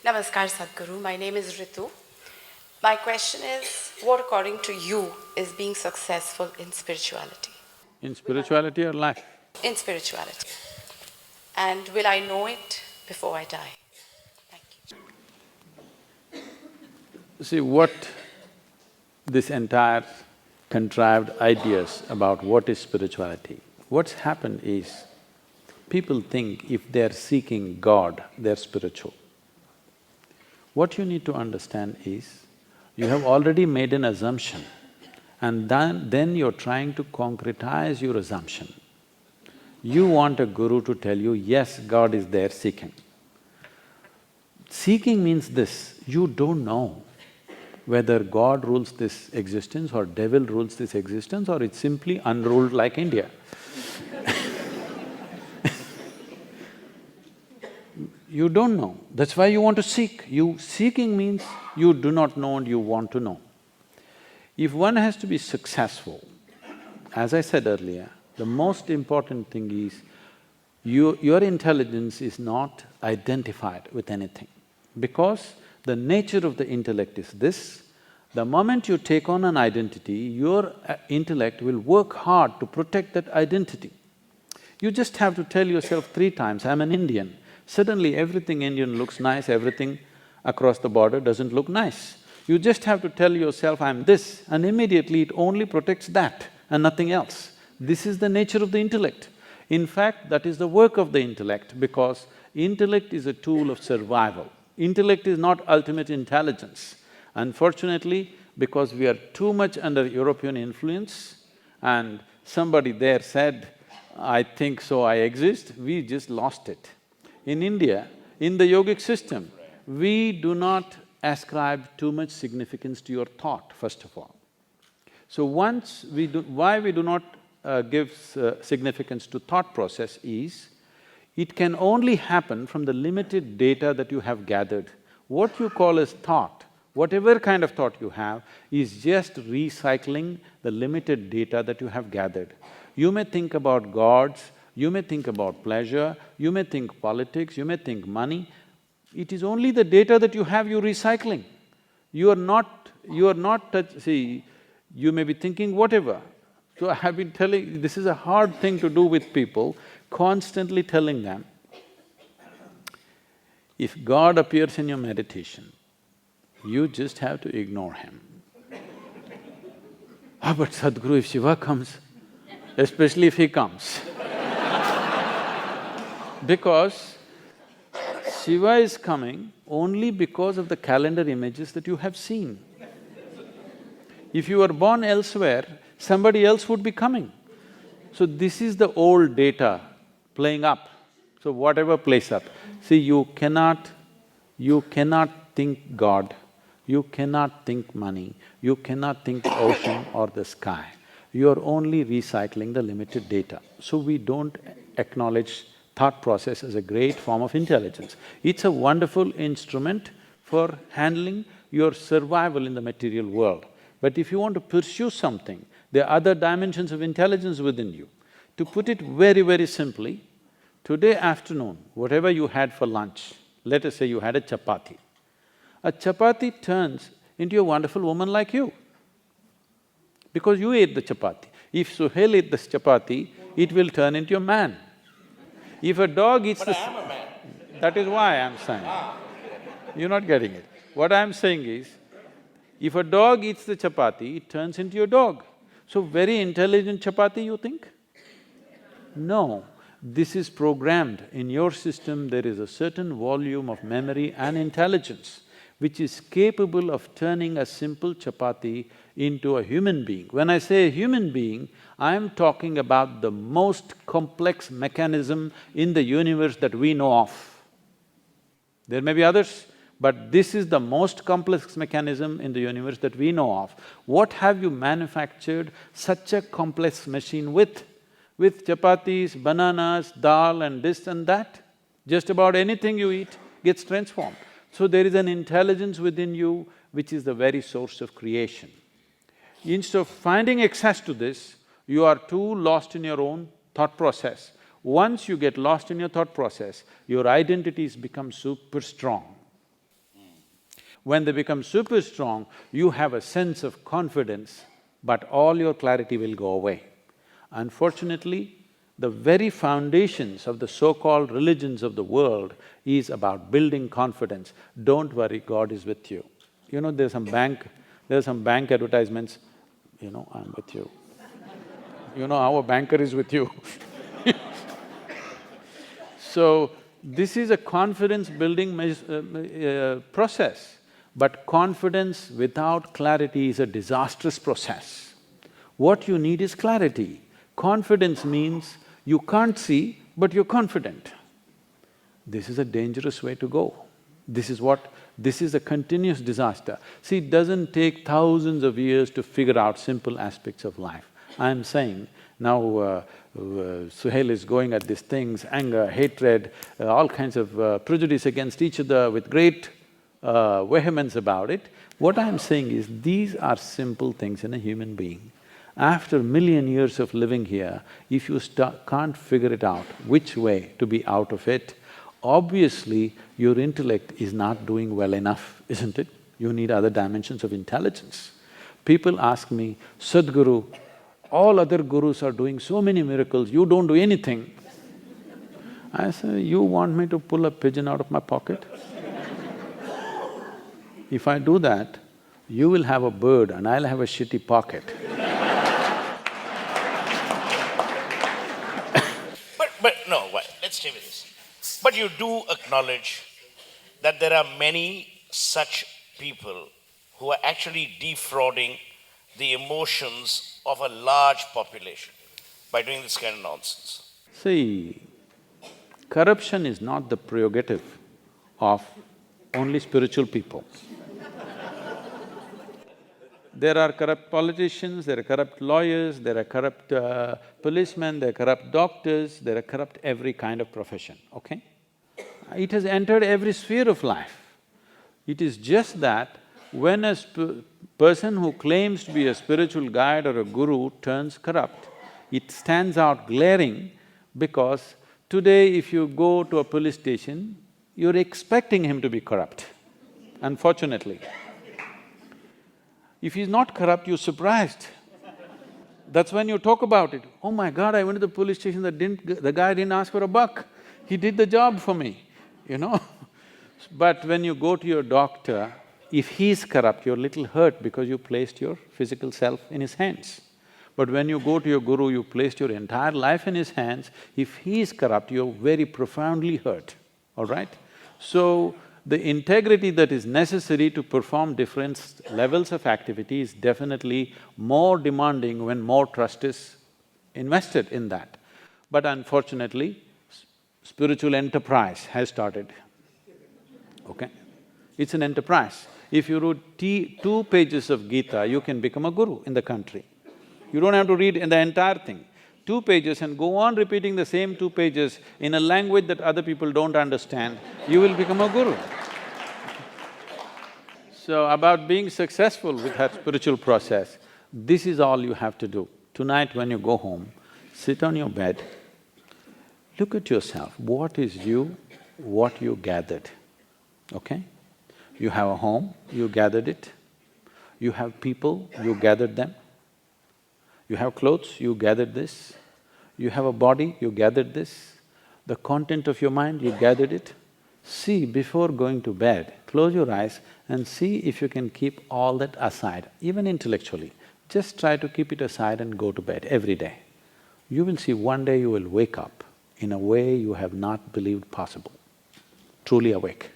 Namaskar Sadhguru, my name is Ritu. My question is, what according to you is being successful in spirituality? In spirituality or life? In spirituality. And will I know it before I die? Thank you. See, what this entire contrived ideas about what is spirituality, what's happened is, people think if they're seeking God, they're spiritual. What you need to understand is, you have already made an assumption and then you're trying to concretize your assumption. You want a guru to tell you, yes, God is there seeking. Seeking means this, you don't know whether God rules this existence or devil rules this existence or it's simply unruled like India. You don't know, that's why you want to seek. Seeking means you do not know and you want to know. If one has to be successful, as I said earlier, the most important thing is your intelligence is not identified with anything. Because the nature of the intellect is this, the moment you take on an identity, your intellect will work hard to protect that identity. You just have to tell yourself 3 times, I'm an Indian. Suddenly everything Indian looks nice, everything across the border doesn't look nice. You just have to tell yourself, I'm this, and immediately it only protects that and nothing else. This is the nature of the intellect. In fact, that is the work of the intellect because intellect is a tool of survival. Intellect is not ultimate intelligence. Unfortunately, because we are too much under European influence and somebody there said, I think so, I exist, we just lost it. In India, in the yogic system, we do not ascribe too much significance to your thought, first of all. So why we do not give significance to thought process is, it can only happen from the limited data that you have gathered. What you call as thought, whatever kind of thought you have, is just recycling the limited data that you have gathered. You may think about gods, you may think about pleasure, you may think politics, you may think money. It is only the data that you have you're recycling. You are not see, you may be thinking whatever. So I have been telling, this is a hard thing to do with people, constantly telling them, if God appears in your meditation, you just have to ignore him. But Sadhguru, if Shiva comes, especially if he comes because Shiva is coming only because of the calendar images that you have seen. If you were born elsewhere, somebody else would be coming. So this is the old data playing up. So whatever plays up. See, you cannot think God, you cannot think money, you cannot think the ocean or the sky. You are only recycling the limited data. So we don't acknowledge thought process as a great form of intelligence. It's a wonderful instrument for handling your survival in the material world. But if you want to pursue something, there are other dimensions of intelligence within you. To put it very, very simply, today afternoon, whatever you had for lunch, let us say you had a chapati turns into a wonderful woman like you because you ate the chapati. If Suhel ate this chapati, it will turn into a man. If a dog eats But I am a man. That is why I'm saying. You're not getting it. What I'm saying is, if a dog eats the chapati, it turns into a dog. So very intelligent chapati, you think? No, this is programmed. In your system, there is a certain volume of memory and intelligence which is capable of turning a simple chapati into a human being. When I say a human being, I am talking about the most complex mechanism in the universe that we know of. There may be others, but this is the most complex mechanism in the universe that we know of. What have you manufactured such a complex machine with? With chapatis, bananas, dal and this and that. Just about anything you eat gets transformed. So there is an intelligence within you which is the very source of creation. Instead of finding access to this, you are too lost in your own thought process. Once you get lost in your thought process, your identities become super strong. When they become super strong, you have a sense of confidence, but all your clarity will go away. Unfortunately, the very foundations of the so-called religions of the world is about building confidence. Don't worry, God is with you. You know, there's some bank advertisements, I'm with you. Our banker is with you. So, this is a confidence-building process, but confidence without clarity is a disastrous process. What you need is clarity. Confidence means you can't see, but you're confident. This is a dangerous way to go. This is a continuous disaster. See, it doesn't take thousands of years to figure out simple aspects of life. I'm saying, now Suhel is going at these things, anger, hatred, all kinds of prejudice against each other with great vehemence about it. What I'm saying is, these are simple things in a human being. After a million years of living here, if you can't figure it out, which way to be out of it, obviously your intellect is not doing well enough, isn't it? You need other dimensions of intelligence. People ask me, Sadhguru, all other gurus are doing so many miracles, you don't do anything. I say, you want me to pull a pigeon out of my pocket? If I do that, you will have a bird and I'll have a shitty pocket. But no, let's stay with this. But you do acknowledge that there are many such people who are actually defrauding the emotions of a large population by doing this kind of nonsense. See, corruption is not the prerogative of only spiritual people. There are corrupt politicians, there are corrupt lawyers, there are corrupt policemen, there are corrupt doctors, there are corrupt every kind of profession, okay? It has entered every sphere of life. It is just that when a person who claims to be a spiritual guide or a guru turns corrupt, it stands out glaring because today if you go to a police station, you're expecting him to be corrupt, unfortunately. If he's not corrupt, you're surprised. That's when you talk about it. Oh my God, I went to the police station, the guy didn't ask for a buck. He did the job for me, But when you go to your doctor, if he's corrupt, you're a little hurt because you placed your physical self in his hands. But when you go to your guru, you placed your entire life in his hands. If he is corrupt, you're very profoundly hurt, all right? So, the integrity that is necessary to perform different levels of activity is definitely more demanding when more trust is invested in that. But unfortunately, spiritual enterprise has started, okay? It's an enterprise. If you read 2 pages of Gita, you can become a guru in the country. You don't have to read the entire thing. 2 pages and go on repeating the same 2 pages in a language that other people don't understand, you will become a guru. So, about being successful with that spiritual process, this is all you have to do. Tonight when you go home, sit on your bed, look at yourself, what is you, what you gathered, okay? You have a home, you gathered it. You have people, you gathered them. You have clothes, you gathered this. You have a body, you gathered this. The content of your mind, you gathered it. See, before going to bed, close your eyes and see if you can keep all that aside, even intellectually. Just try to keep it aside and go to bed every day. You will see one day you will wake up in a way you have not believed possible, truly awake.